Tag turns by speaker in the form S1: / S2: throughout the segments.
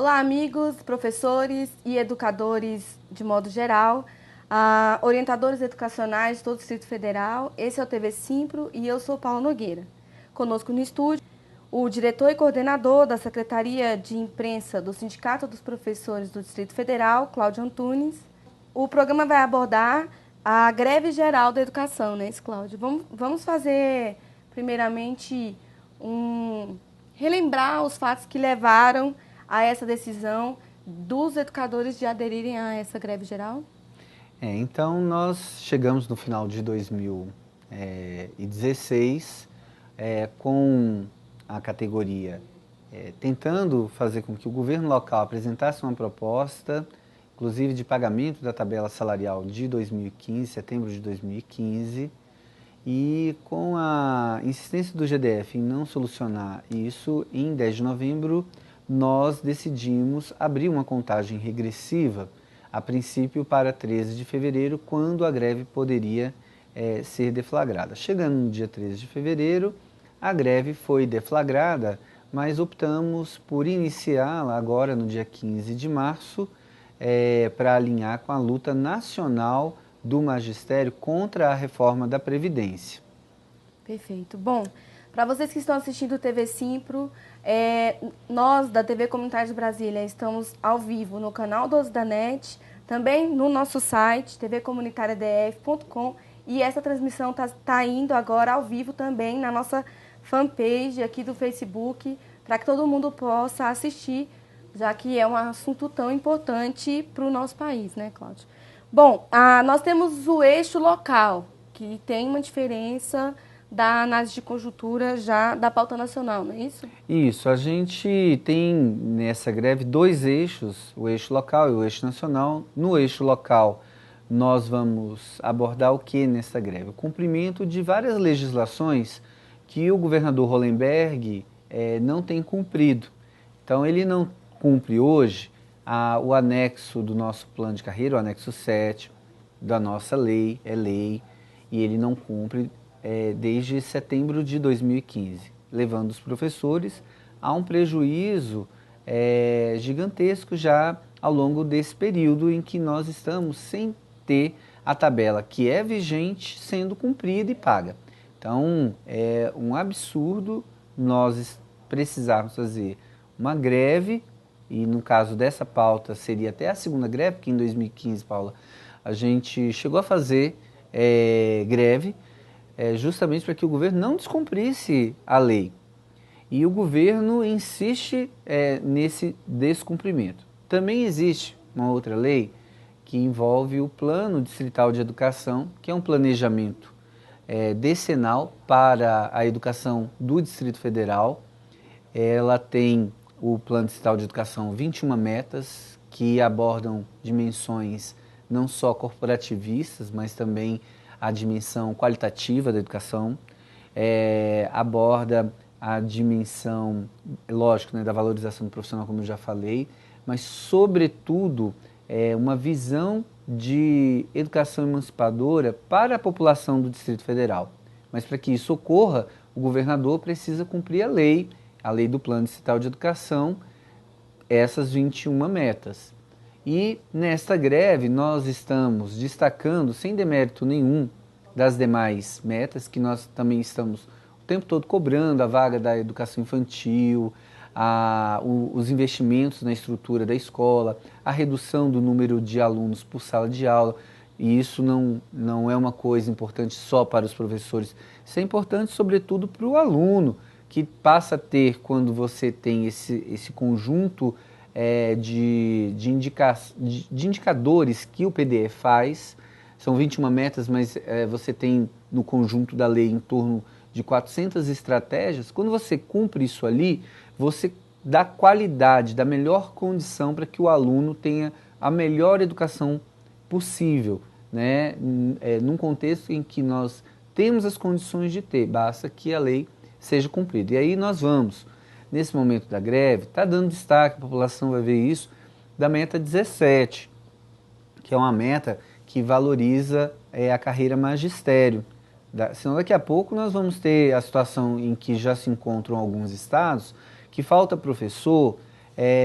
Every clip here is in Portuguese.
S1: Olá, amigos, professores e educadores de modo geral, orientadores educacionais de todo o Distrito Federal. Esse é o TV Simpro e eu sou Paula Nogueira. Conosco no estúdio, o diretor e coordenador da Secretaria de Imprensa do Sindicato dos Professores do Distrito Federal, Cláudio Antunes. O programa vai abordar a greve geral da educação, né, Cláudio? Vamos fazer, primeiramente, relembrar os fatos que levaram a essa decisão dos educadores de aderirem a essa greve geral?
S2: Então, nós chegamos no final de 2016 com a categoria tentando fazer com que o governo local apresentasse uma proposta, inclusive de pagamento da tabela salarial de 2015, setembro de 2015, e com a insistência do GDF em não solucionar isso, em 10 de novembro, nós decidimos abrir uma contagem regressiva, a princípio para 13 de fevereiro, quando a greve poderia ser deflagrada. Chegando no dia 13 de fevereiro, a greve foi deflagrada, mas optamos por iniciá-la agora no dia 15 de março, para alinhar com a luta nacional do magistério contra a reforma da Previdência.
S1: Perfeito. Bom, para vocês que estão assistindo o TV Simpro, nós da TV Comunitária de Brasília estamos ao vivo no canal 12 da NET, também no nosso site tvcomunitariadf.com, e essa transmissão tá indo agora ao vivo também na nossa fanpage aqui do Facebook, para que todo mundo possa assistir, já que é um assunto tão importante para o nosso país, né, Cláudio? Bom, nós temos o eixo local, que tem uma diferença da análise de conjuntura já da pauta nacional, não é isso?
S2: Isso, a gente tem nessa greve dois eixos, o eixo local e o eixo nacional. No eixo local, nós vamos abordar o que nessa greve? O cumprimento de várias legislações que o governador Hollenberg não tem cumprido. Então, ele não cumpre hoje o anexo do nosso plano de carreira, o anexo 7 da nossa lei, e ele não cumpre desde setembro de 2015, levando os professores a um prejuízo gigantesco já ao longo desse período em que nós estamos sem ter a tabela que é vigente sendo cumprida e paga. Então, é um absurdo nós precisarmos fazer uma greve, e no caso dessa pauta seria até a segunda greve, porque em 2015, Paula, a gente chegou a fazer greve justamente para que o governo não descumprisse a lei. E o governo insiste nesse descumprimento. Também existe uma outra lei que envolve o Plano Distrital de Educação, que é um planejamento decenal para a educação do Distrito Federal. Ela tem o Plano Distrital de Educação 21 metas que abordam dimensões não só corporativistas, mas também a dimensão qualitativa da educação, aborda a dimensão, lógico, né, da valorização do profissional, como eu já falei, mas, sobretudo, uma visão de educação emancipadora para a população do Distrito Federal. Mas, para que isso ocorra, o governador precisa cumprir a lei do Plano Distrital de Educação, essas 21 metas. E nesta greve nós estamos destacando, sem demérito nenhum, das demais metas, que nós também estamos o tempo todo cobrando, a vaga da educação infantil, os investimentos na estrutura da escola, a redução do número de alunos por sala de aula. E isso não é uma coisa importante só para os professores, isso é importante sobretudo para o aluno, que passa a ter, quando você tem esse conjunto de indicadores que o PDE faz. São 21 metas, mas você tem no conjunto da lei em torno de 400 estratégias. Quando você cumpre isso ali, você dá qualidade, dá melhor condição para que o aluno tenha a melhor educação possível, né? Num contexto em que nós temos as condições de ter, basta que a lei seja cumprida. E aí nós vamos, nesse momento da greve, está dando destaque, a população vai ver isso, da meta 17, que é uma meta que valoriza a carreira magistério. Senão daqui a pouco nós vamos ter a situação em que já se encontram alguns estados, que falta professor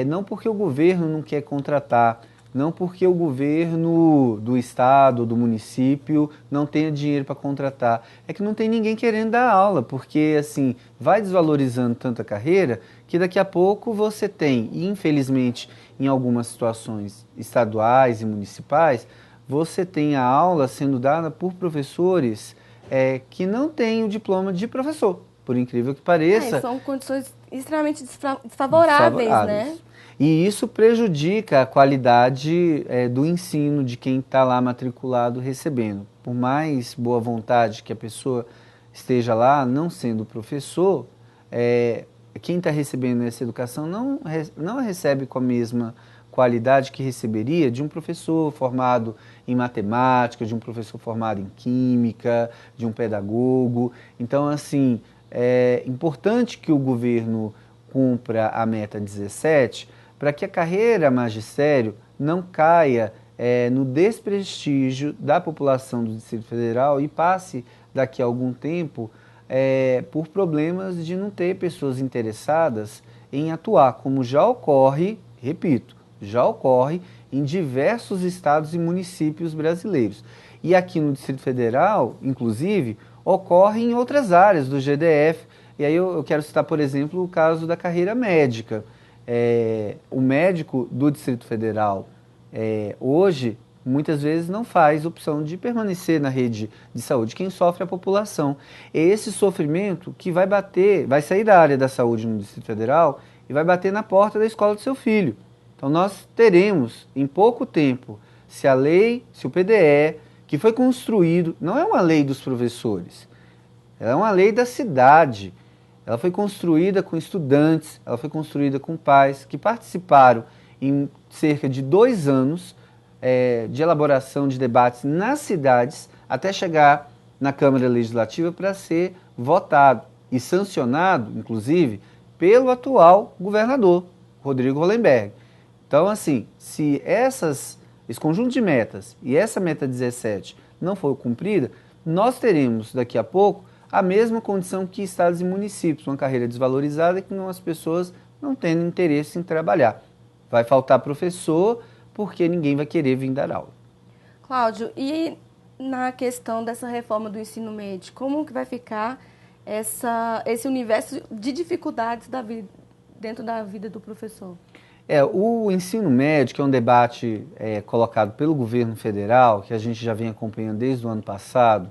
S2: não porque o governo não quer contratar, não porque o governo do estado, do município não tenha dinheiro para contratar, é que não tem ninguém querendo dar aula, porque assim, vai desvalorizando tanto a carreira que daqui a pouco você tem, e infelizmente em algumas situações estaduais e municipais, você tem a aula sendo dada por professores que não têm o diploma de professor, por incrível que pareça.
S1: São condições extremamente desfavoráveis, né?
S2: E isso prejudica a qualidade do ensino de quem está lá matriculado recebendo. Por mais boa vontade que a pessoa esteja lá, não sendo professor, quem está recebendo essa educação não a recebe com a mesma qualidade que receberia de um professor formado em matemática, de um professor formado em química, de um pedagogo. Então, assim, é importante que o governo cumpra a meta 17 para que a carreira magistério não caia no desprestígio da população do Distrito Federal e passe daqui a algum tempo por problemas de não ter pessoas interessadas em atuar, como já ocorre, repito, já ocorre em diversos estados e municípios brasileiros. E aqui no Distrito Federal, inclusive, ocorre em outras áreas do GDF. E aí eu quero citar, por exemplo, o caso da carreira médica. O médico do Distrito Federal hoje, muitas vezes, não faz opção de permanecer na rede de saúde. Quem sofre é a população. É esse sofrimento que vai sair da área da saúde no Distrito Federal e vai bater na porta da escola do seu filho. Então nós teremos, em pouco tempo, se o PDE, que foi construído, não é uma lei dos professores, ela é uma lei da cidade. Ela foi construída com estudantes, ela foi construída com pais que participaram em cerca de 2 anos de elaboração de debates nas cidades até chegar na Câmara Legislativa para ser votado e sancionado, inclusive, pelo atual governador, Rodrigo Hollenberg. Então, assim, se esse conjunto de metas e essa meta 17 não for cumprida, nós teremos daqui a pouco a mesma condição que estados e municípios, uma carreira desvalorizada que as pessoas não têm interesse em trabalhar. Vai faltar professor porque ninguém vai querer vir dar aula.
S1: Cláudio, e na questão dessa reforma do ensino médio, como que vai ficar esse universo de dificuldades dentro da vida do professor?
S2: O ensino médio, que é um debate colocado pelo governo federal, que a gente já vem acompanhando desde o ano passado,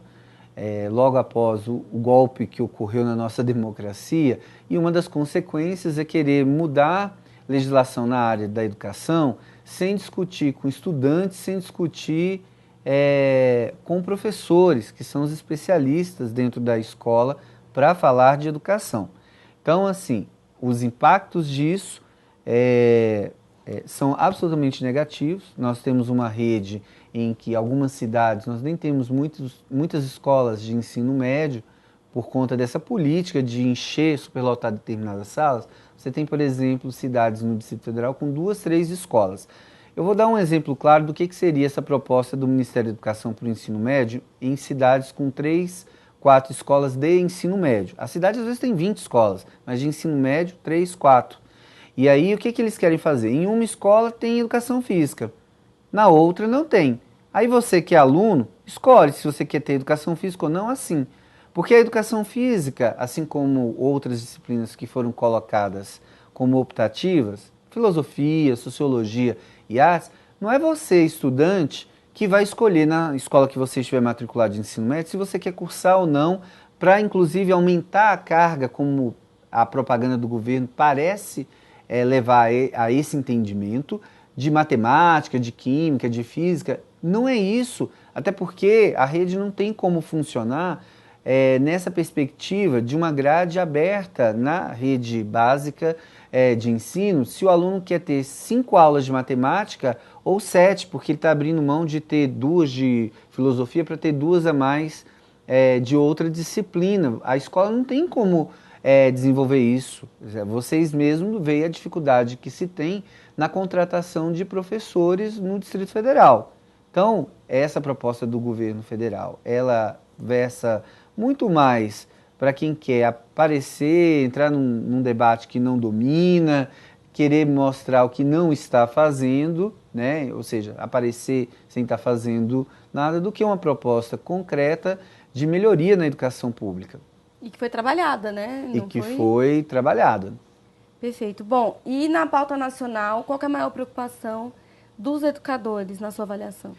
S2: logo após o golpe que ocorreu na nossa democracia, e uma das consequências é querer mudar legislação na área da educação sem discutir com estudantes, sem discutir com professores, que são os especialistas dentro da escola, para falar de educação. Então, assim, os impactos disso são absolutamente negativos. Nós temos uma rede em que algumas cidades, nós nem temos muitas escolas de ensino médio por conta dessa política de encher, superlotar determinadas salas. Você tem, por exemplo, cidades no Distrito Federal com 2, 3 escolas. Eu vou dar um exemplo claro do que seria essa proposta do Ministério da Educação para o ensino médio em cidades com 3, 4 escolas de ensino médio. A cidade às vezes tem 20 escolas, mas de ensino médio, 3, 4. E aí o que eles querem fazer? Em uma escola tem educação física, na outra não tem. Aí você que é aluno, escolhe se você quer ter educação física ou não assim. Porque a educação física, assim como outras disciplinas que foram colocadas como optativas, filosofia, sociologia e artes, não é você, estudante, que vai escolher na escola que você estiver matriculado de ensino médio se você quer cursar ou não, para inclusive aumentar a carga, como a propaganda do governo parece levar a esse entendimento de matemática, de química, de física. Não é isso, até porque a rede não tem como funcionar nessa perspectiva de uma grade aberta na rede básica de ensino, se o aluno quer ter 5 aulas de matemática ou 7, porque ele está abrindo mão de ter 2 de filosofia para ter 2 a mais de outra disciplina. A escola não tem como desenvolver isso. Vocês mesmos veem a dificuldade que se tem na contratação de professores no Distrito Federal. Então, essa proposta do governo federal, ela versa muito mais para quem quer aparecer, entrar num debate que não domina, querer mostrar o que não está fazendo, né? Ou seja, aparecer sem estar fazendo nada, do que uma proposta concreta de melhoria na educação pública.
S1: E que foi trabalhada, né?
S2: E que foi trabalhada.
S1: Perfeito. Bom, e na pauta nacional, qual que é a maior preocupação dos educadores na sua avaliação?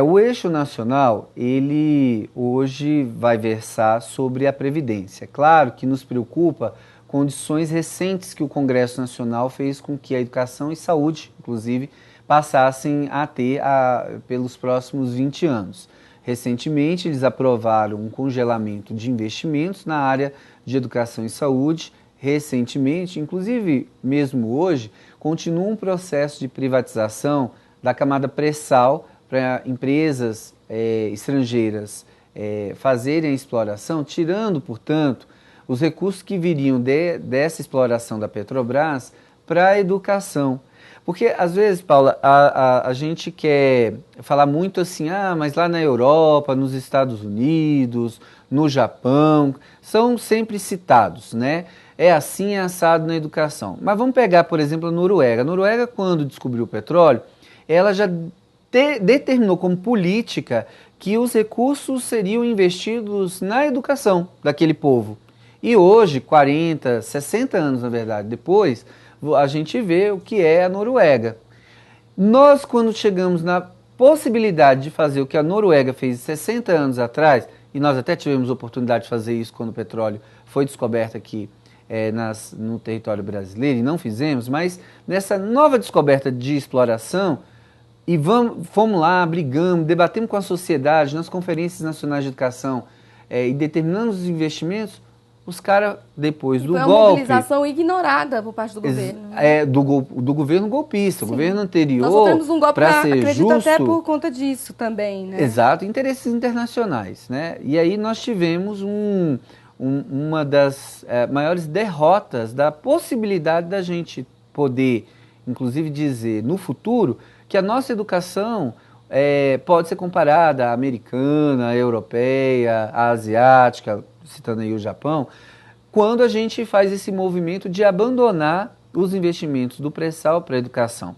S2: O eixo nacional, ele hoje vai versar sobre a Previdência. Claro que nos preocupa condições recentes que o Congresso Nacional fez com que a educação e saúde, inclusive, passassem a ter pelos próximos 20 anos. Recentemente, eles aprovaram um congelamento de investimentos na área de educação e saúde. Recentemente, inclusive mesmo hoje, continua um processo de privatização da camada pré-sal para empresas estrangeiras fazerem a exploração, tirando, portanto, os recursos que viriam dessa exploração da Petrobras para a educação. Porque, às vezes, Paula, a gente quer falar muito assim, mas lá na Europa, nos Estados Unidos, no Japão, são sempre citados, né? É assim, é assado na educação. Mas vamos pegar, por exemplo, a Noruega. A Noruega, quando descobriu o petróleo, ela já determinou como política que os recursos seriam investidos na educação daquele povo. E hoje, 40, 60 anos, na verdade, depois, a gente vê o que é a Noruega. Nós, quando chegamos na possibilidade de fazer o que a Noruega fez 60 anos atrás, e nós até tivemos oportunidade de fazer isso quando o petróleo foi descoberto aqui no território brasileiro, e não fizemos, mas nessa nova descoberta de exploração, e fomos lá, brigamos, debatemos com a sociedade, nas conferências nacionais de educação, e determinamos os investimentos, os caras, depois do golpe... Foi uma
S1: mobilização ignorada por parte do governo.
S2: Do governo golpista. Sim. O governo anterior,
S1: nós sofremos um golpe,
S2: para ser
S1: acredito,
S2: justo,
S1: até por conta disso também, né?
S2: Exato, interesses internacionais, né? E aí nós tivemos uma das maiores derrotas da possibilidade da gente poder, inclusive, dizer no futuro que a nossa educação pode ser comparada à americana, à europeia, à asiática, citando aí o Japão, quando a gente faz esse movimento de abandonar os investimentos do pré-sal para a educação.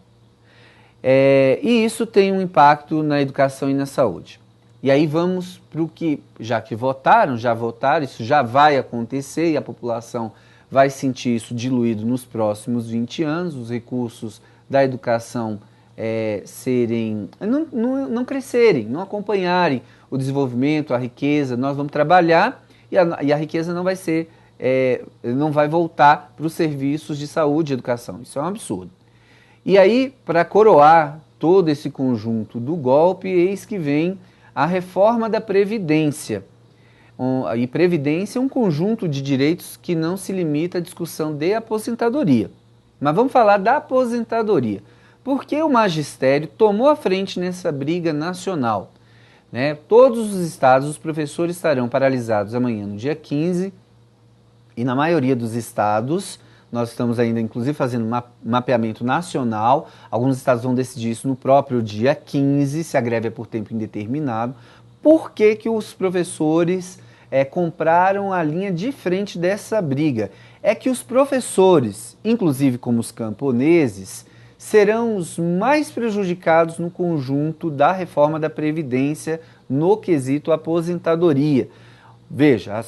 S2: E isso tem um impacto na educação e na saúde. E aí vamos para o que, já votaram, isso já vai acontecer e a população vai sentir isso diluído nos próximos 20 anos, os recursos da educação não crescerem, não acompanharem o desenvolvimento, a riqueza. Nós vamos trabalhar e a riqueza não vai voltar para os serviços de saúde e educação. Isso é um absurdo. E aí, para coroar todo esse conjunto do golpe, eis que vem a reforma da Previdência. E Previdência é um conjunto de direitos que não se limita à discussão de aposentadoria. Mas vamos falar da aposentadoria. Porque o magistério tomou a frente nessa briga nacional. Né? Todos os estados, os professores estarão paralisados amanhã, no dia 15, e na maioria dos estados, nós estamos ainda, inclusive, fazendo mapeamento nacional, alguns estados vão decidir isso no próprio dia 15, se a greve é por tempo indeterminado. Por que que os professores compraram a linha de frente dessa briga? É que os professores, inclusive como os camponeses, serão os mais prejudicados no conjunto da reforma da Previdência no quesito aposentadoria. Veja,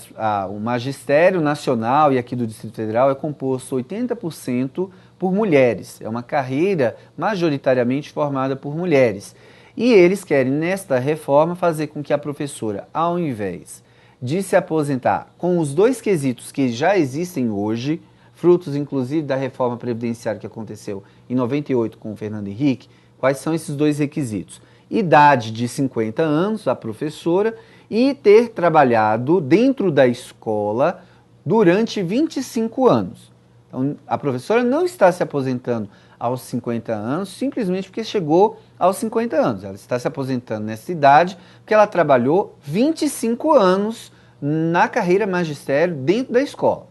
S2: o magistério nacional e aqui do Distrito Federal é composto 80% por mulheres. É uma carreira majoritariamente formada por mulheres. E eles querem, nesta reforma, fazer com que a professora, ao invés de se aposentar com os dois quesitos que já existem hoje, frutos, inclusive, da reforma previdenciária que aconteceu em 98 com o Fernando Henrique, quais são esses dois requisitos? Idade de 50 anos, a professora, e ter trabalhado dentro da escola durante 25 anos. Então, a professora não está se aposentando aos 50 anos simplesmente porque chegou aos 50 anos. Ela está se aposentando nessa idade porque ela trabalhou 25 anos na carreira magistério dentro da escola.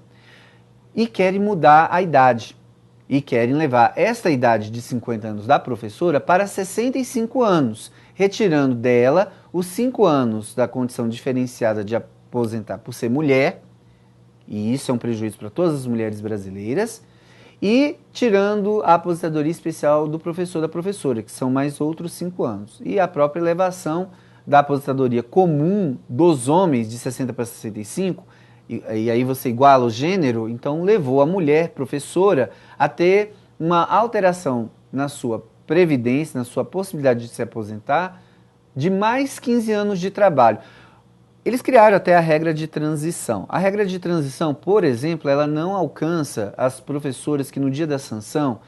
S2: E querem mudar a idade. E querem levar esta idade de 50 anos da professora para 65 anos, retirando dela os 5 anos da condição diferenciada de aposentar por ser mulher, e isso é um prejuízo para todas as mulheres brasileiras, e tirando a aposentadoria especial do professor da professora, que são mais outros 5 anos. E a própria elevação da aposentadoria comum dos homens de 60 para 65, e aí você iguala o gênero, então levou a mulher professora a ter uma alteração na sua previdência, na sua possibilidade de se aposentar, de mais 15 anos de trabalho. Eles criaram até a regra de transição. A regra de transição, por exemplo, ela não alcança as professoras que no dia da sanção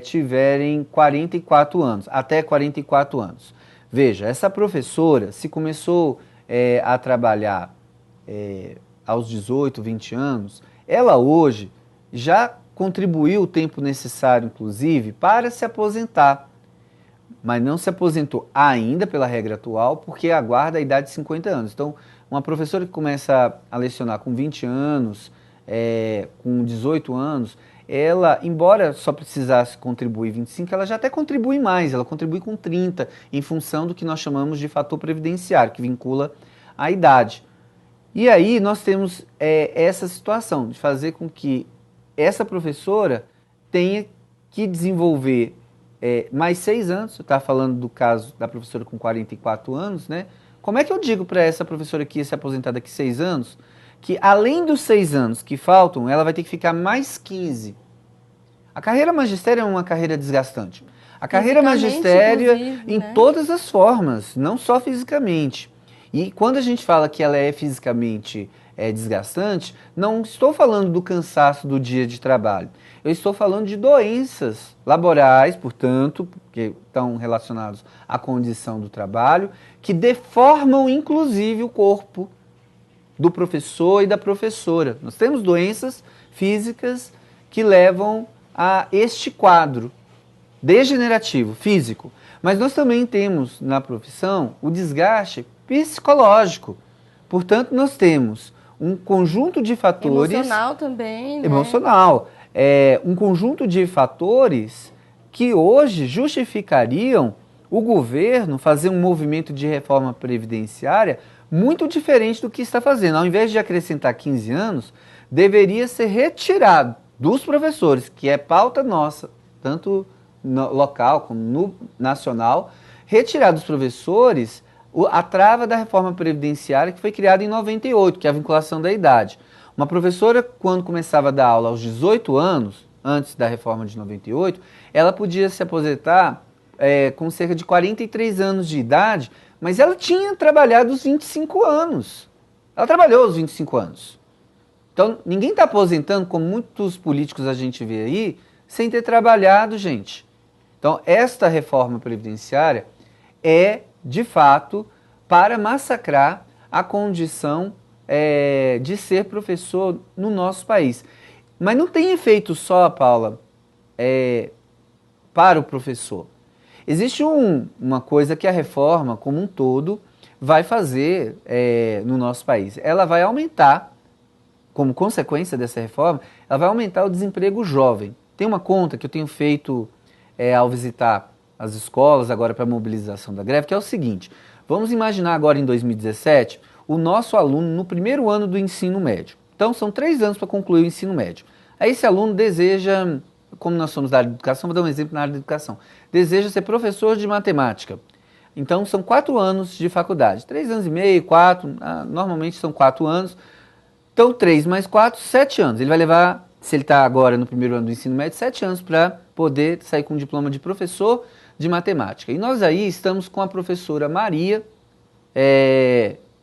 S2: tiverem 44 anos, até 44 anos. Veja, essa professora, se começou a trabalhar aos 18, 20 anos, ela hoje já contribuiu o tempo necessário, inclusive, para se aposentar. Mas não se aposentou ainda pela regra atual, porque aguarda a idade de 50 anos. Então, uma professora que começa a lecionar com 20 anos, com 18 anos, ela, embora só precisasse contribuir 25, ela já até contribui mais, ela contribui com 30, em função do que nós chamamos de fator previdenciário, que vincula a idade. E aí nós temos essa situação de fazer com que essa professora tenha que desenvolver mais 6 anos, eu estava falando do caso da professora com 44 anos, né? Como é que eu digo para essa professora que ia se aposentar daqui 6 anos, que além dos 6 anos que faltam, ela vai ter que ficar mais 15? A carreira magistéria é uma carreira desgastante. A carreira magistéria em todas as formas, não só fisicamente. E quando a gente fala que ela é fisicamente desgastante, não estou falando do cansaço do dia de trabalho. Eu estou falando de doenças laborais, portanto, que estão relacionados à condição do trabalho, que deformam inclusive o corpo do professor e da professora. Nós temos doenças físicas que levam a este quadro degenerativo, físico. Mas nós também temos na profissão o desgaste psicológico. Portanto, nós temos um conjunto de fatores...
S1: Emocional também, né?
S2: Emocional. Um conjunto de fatores que hoje justificariam o governo fazer um movimento de reforma previdenciária muito diferente do que está fazendo. Ao invés de acrescentar 15 anos, deveria ser retirado dos professores, que é pauta nossa, tanto no local como no nacional, retirar dos professores a trava da reforma previdenciária que foi criada em 98, que é a vinculação da idade. Uma professora, quando começava a dar aula aos 18 anos, antes da reforma de 98, ela podia se aposentar com cerca de 43 anos de idade, mas ela tinha trabalhado os 25 anos. Ela trabalhou os 25 anos. Então, ninguém está aposentando, como muitos políticos a gente vê aí, sem ter trabalhado, gente. Então, esta reforma previdenciária é, de fato, para massacrar a condição de ser professor no nosso país. Mas não tem efeito só, Paula, para o professor. Existe uma coisa que a reforma, como um todo, vai fazer no nosso país. Ela vai aumentar, como consequência dessa reforma, ela vai aumentar o desemprego jovem. Tem uma conta que eu tenho feito ao visitar as escolas, agora para a mobilização da greve, que é o seguinte: vamos imaginar agora em 2017, o nosso aluno no primeiro ano do ensino médio. Então são 3 anos para concluir o ensino médio. Aí esse aluno deseja, como nós somos da área de educação, vou dar um exemplo na área de educação, deseja ser professor de matemática. Então são 4 anos de faculdade, 3 anos e meio, 4, normalmente são 4 anos. Então 3 mais 4, 7 anos. Ele vai levar, se ele está agora no primeiro ano do ensino médio, 7 anos para poder sair com um diploma de professor de matemática. E nós aí estamos com a professora Maria,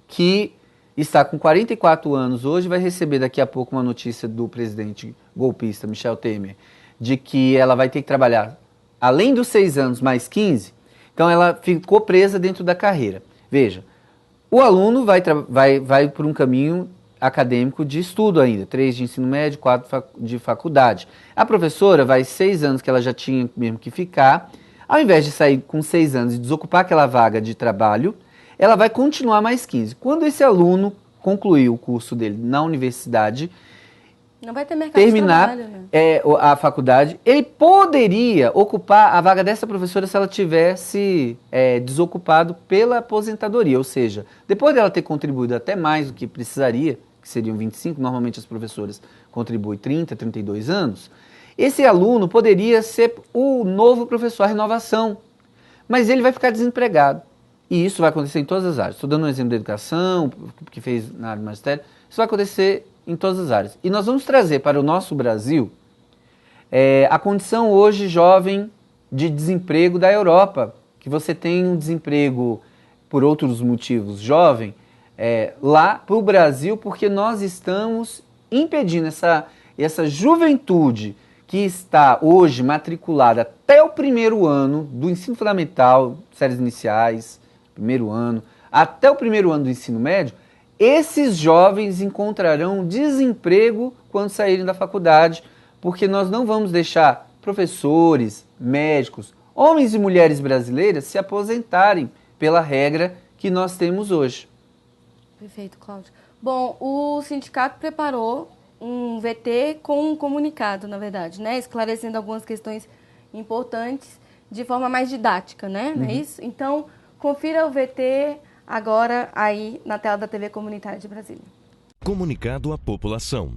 S2: que está com 44 anos hoje, vai receber daqui a pouco uma notícia do presidente golpista Michel Temer, de que ela vai ter que trabalhar além dos 6 anos mais 15, então ela ficou presa dentro da carreira. Veja, o aluno vai por um caminho acadêmico de estudo ainda, 3 de ensino médio, 4 de faculdade. A professora vai 6 anos que ela já tinha mesmo que ficar, ao invés de sair com 6 anos e desocupar aquela vaga de trabalho, ela vai continuar mais 15. Quando esse aluno concluir o curso dele na universidade,
S1: não vai ter mercado
S2: terminar
S1: de trabalho, né?
S2: A faculdade, ele poderia ocupar a vaga dessa professora se ela tivesse desocupado pela aposentadoria, ou seja, depois dela ter contribuído até mais do que precisaria, que seriam 25, normalmente as professoras contribuem 30, 32 anos, Esse aluno poderia ser o novo professor, a renovação, mas ele vai ficar desempregado. E isso vai acontecer em todas as áreas. Estou dando um exemplo da educação, que fez na área do magistério. Isso vai acontecer em todas as áreas. E nós vamos trazer para o nosso Brasil a condição hoje jovem de desemprego da Europa, que você tem um desemprego por outros motivos jovem, lá para o Brasil, porque nós estamos impedindo essa juventude que está hoje matriculada até o primeiro ano do ensino fundamental, séries iniciais, primeiro ano, até o primeiro ano do ensino médio, esses jovens encontrarão desemprego quando saírem da faculdade, porque nós não vamos deixar professores, médicos, homens e mulheres brasileiras se aposentarem pela regra que nós temos hoje.
S1: Perfeito, Cláudio. Bom, o sindicato preparou um VT com um comunicado, na verdade, né? Esclarecendo algumas questões importantes de forma mais didática, né? Não é isso? Então, confira o VT agora aí na tela da TV Comunitária de Brasília.
S3: Comunicado à população.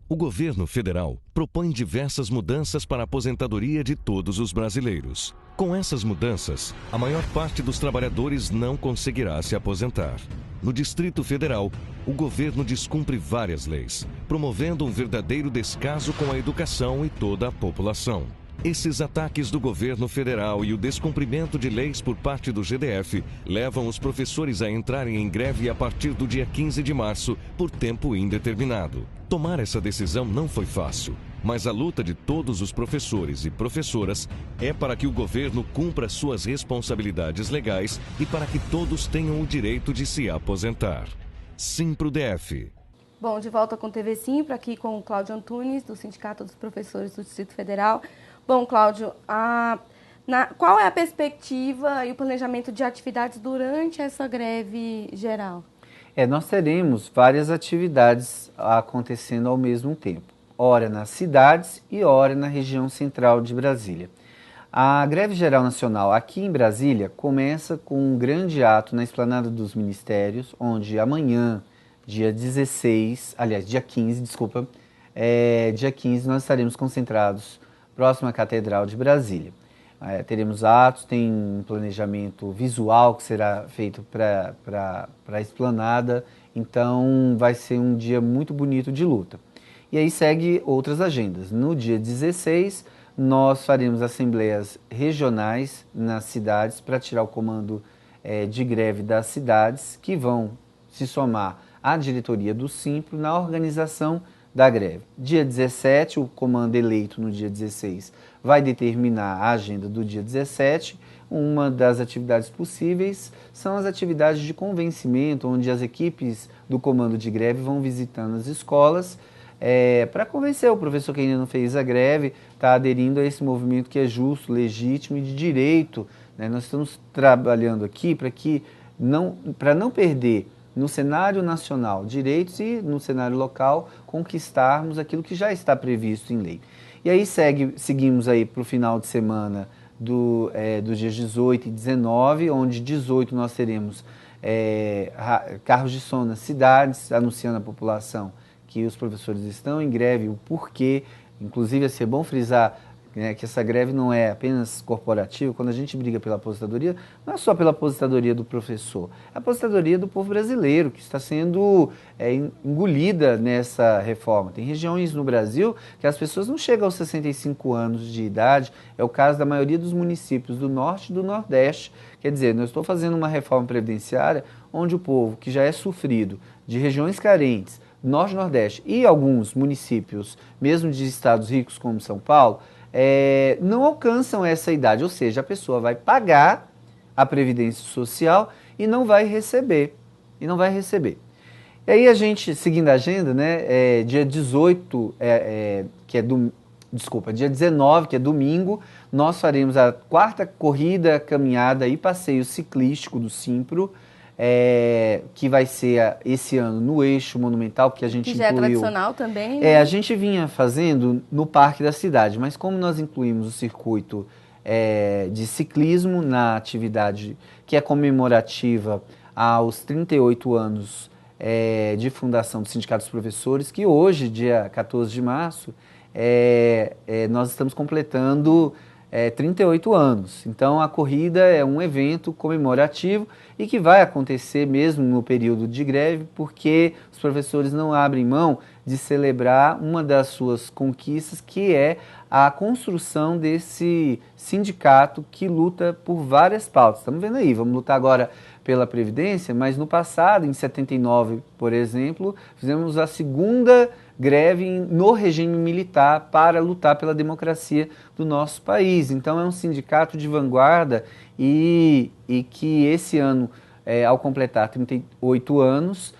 S3: O governo federal propõe diversas mudanças para a aposentadoria de todos os brasileiros. Com essas mudanças, a maior parte dos trabalhadores não conseguirá se aposentar. No Distrito Federal, o governo descumpre várias leis, promovendo um verdadeiro descaso com a educação e toda a população. Esses ataques do governo federal e o descumprimento de leis por parte do GDF levam os professores a entrarem em greve a partir do dia 15 de março por tempo indeterminado. Tomar essa decisão não foi fácil, mas a luta de todos os professores e professoras é para que o governo cumpra suas responsabilidades legais e para que todos tenham o direito de se aposentar. Simpro-DF.
S1: Bom, de volta com o TV Simpro, aqui com o Cláudio Antunes, do Sindicato dos Professores do Distrito Federal. Bom, Cláudio, qual é a perspectiva e o planejamento de atividades durante essa greve geral?
S2: Nós teremos várias atividades acontecendo ao mesmo tempo, ora nas cidades e ora na região central de Brasília. A greve geral nacional aqui em Brasília começa com um grande ato na Esplanada dos Ministérios, onde amanhã, dia 15, nós estaremos concentrados próximo à Catedral de Brasília. Teremos atos, tem um planejamento visual que será feito para a esplanada, então vai ser um dia muito bonito de luta. E aí segue outras agendas. No dia 16, nós faremos assembleias regionais nas cidades para tirar o comando de greve das cidades, que vão se somar à diretoria do Simpro na organização da greve. Dia 17, o comando eleito no dia 16 vai determinar a agenda do dia 17. Uma das atividades possíveis são as atividades de convencimento, onde as equipes do comando de greve vão visitando as escolas para convencer o professor que ainda não fez a greve, está aderindo a esse movimento que é justo, legítimo e de direito. Né? Nós estamos trabalhando aqui para não perder no cenário nacional direitos e no cenário local conquistarmos aquilo que já está previsto em lei. E aí seguimos aí para o final de semana dos dias 18 e 19, onde 18 nós teremos carros de som nas cidades, anunciando à população que os professores estão em greve, o porquê. Inclusive, é bom frisar que essa greve não é apenas corporativa. Quando a gente briga pela aposentadoria, não é só pela aposentadoria do professor, é a aposentadoria do povo brasileiro, que está sendo engolida nessa reforma. Tem regiões no Brasil que as pessoas não chegam aos 65 anos de idade, é o caso da maioria dos municípios do Norte e do Nordeste. Quer dizer, eu estou fazendo uma reforma previdenciária onde o povo que já é sofrido de regiões carentes, Norte e Nordeste, e alguns municípios, mesmo de estados ricos como São Paulo, não alcançam essa idade, ou seja, a pessoa vai pagar a Previdência Social e não vai receber. E aí a gente, seguindo a agenda, né, dia 18, dia 19, que é domingo, nós faremos a 4ª corrida, caminhada e passeio ciclístico do Simpro, que vai ser esse ano no Eixo Monumental, que a gente
S1: já
S2: incluiu.
S1: É tradicional também. Né?
S2: A gente vinha fazendo no Parque da Cidade, mas como nós incluímos o circuito de ciclismo na atividade que é comemorativa aos 38 anos de fundação do Sindicato dos Professores, que hoje, dia 14 de março, nós estamos completando 38 anos. Então, a corrida é um evento comemorativo e que vai acontecer mesmo no período de greve, porque os professores não abrem mão de celebrar uma das suas conquistas, que é a construção desse sindicato que luta por várias pautas. Estamos vendo aí, vamos lutar agora pela Previdência, mas no passado, em 79, por exemplo, fizemos a segunda greve no regime militar para lutar pela democracia do nosso país. Então é um sindicato de vanguarda e que esse ano, ao completar 38 anos,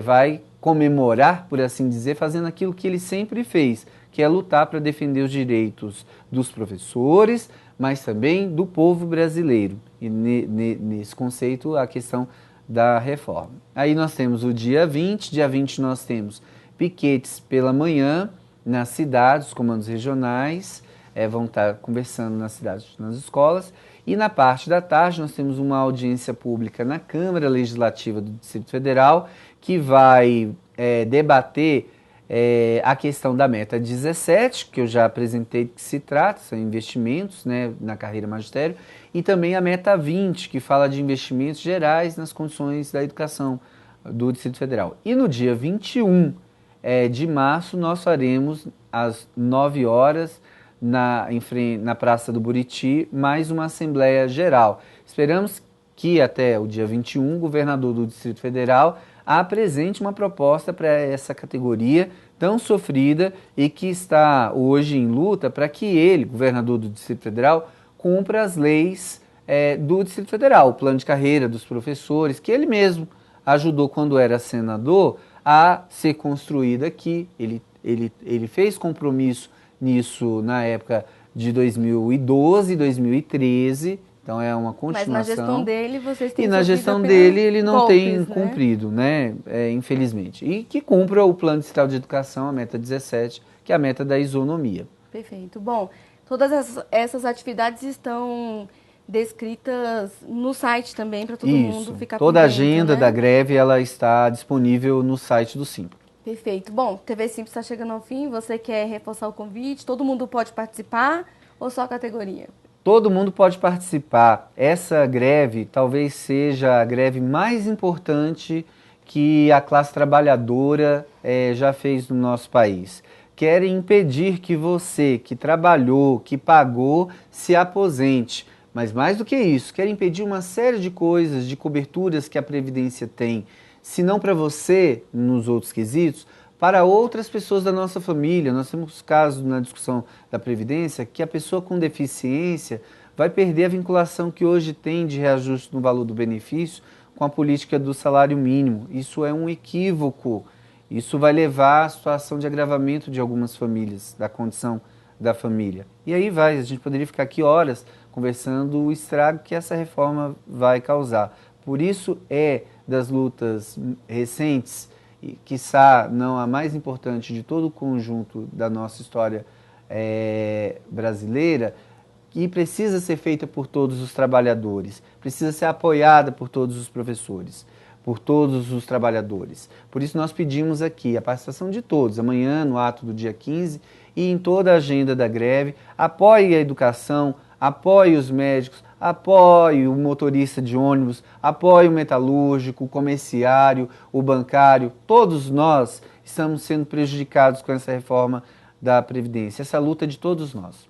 S2: vai comemorar, por assim dizer, fazendo aquilo que ele sempre fez, que é lutar para defender os direitos dos professores, mas também do povo brasileiro. E nesse conceito, a questão da reforma. Aí nós temos o dia 20 nós temos piquetes pela manhã nas cidades, os comandos regionais vão estar conversando nas cidades, nas escolas, e na parte da tarde nós temos uma audiência pública na Câmara Legislativa do Distrito Federal, que vai debater a questão da meta 17, que eu já apresentei que se trata, são investimentos, né, na carreira magistério, e também a meta 20, que fala de investimentos gerais nas condições da educação do Distrito Federal. E no dia 21 de março nós faremos às 9 horas na Praça do Buriti mais uma Assembleia Geral. Esperamos que até o dia 21 o governador do Distrito Federal apresente uma proposta para essa categoria tão sofrida e que está hoje em luta para que ele, governador do Distrito Federal, cumpra as leis do Distrito Federal, o plano de carreira dos professores, que ele mesmo ajudou quando era senador a ser construído aqui. Ele fez compromisso nisso na época de 2012, 2013, então é uma continuação. Mas
S1: na gestão dele vocês têm
S2: E na gestão dele ele não
S1: golpes,
S2: tem cumprido, né? Infelizmente. E que cumpra o Plano Distrital de Educação, a meta 17, que é a meta da isonomia.
S1: Perfeito. Bom, todas essas atividades estão descritas no site também, para todo mundo ficar
S2: toda
S1: por
S2: a
S1: dentro,
S2: agenda
S1: né?
S2: da greve ela está disponível no site do Simpro.
S1: Perfeito. Bom, TV Simpro está chegando ao fim, você quer reforçar o convite? Todo mundo pode participar ou só a categoria?
S2: Todo mundo pode participar. Essa greve talvez seja a greve mais importante que a classe trabalhadora já fez no nosso país. Querem impedir que você, que trabalhou, que pagou, se aposente. Mas mais do que isso, querem impedir uma série de coisas, de coberturas que a Previdência tem, se não para você, nos outros quesitos, para outras pessoas da nossa família. Nós temos casos na discussão da Previdência que a pessoa com deficiência vai perder a vinculação que hoje tem de reajuste no valor do benefício com a política do salário mínimo. Isso é um equívoco. Isso vai levar à situação de agravamento de algumas famílias, da condição da família. E aí a gente poderia ficar aqui horas conversando o estrago que essa reforma vai causar. Por isso das lutas recentes, e quiçá não a mais importante de todo o conjunto da nossa história brasileira, que precisa ser feita por todos os trabalhadores, precisa ser apoiada por todos os professores, por todos os trabalhadores. Por isso nós pedimos aqui a participação de todos, amanhã no ato do dia 15 e em toda a agenda da greve. Apoie a educação, apoie os médicos, apoie o motorista de ônibus, apoie o metalúrgico, o comerciário, o bancário. Todos nós estamos sendo prejudicados com essa reforma da Previdência. Essa luta é de todos nós.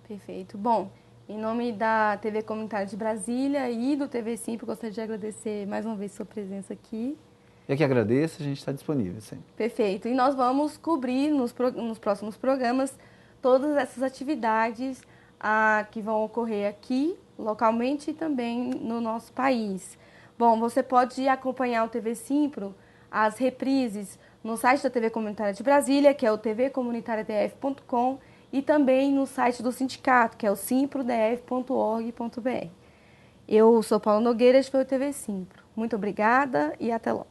S1: Perfeito. Bom, em nome da TV Comunitária de Brasília e do TV Simpro, gostaria de agradecer mais uma vez sua presença aqui.
S2: Eu que agradeço, a gente está disponível sempre.
S1: Perfeito. E nós vamos cobrir nos próximos programas todas essas atividades que vão ocorrer aqui, localmente e também no nosso país. Bom, você pode acompanhar o TV Simpro, as reprises, no site da TV Comunitária de Brasília, que é o tvcomunitariadf.com, e também no site do sindicato, que é o simprodf.org.br. Eu sou Paula Nogueira, este foi o TV Simpro. Muito obrigada e até logo.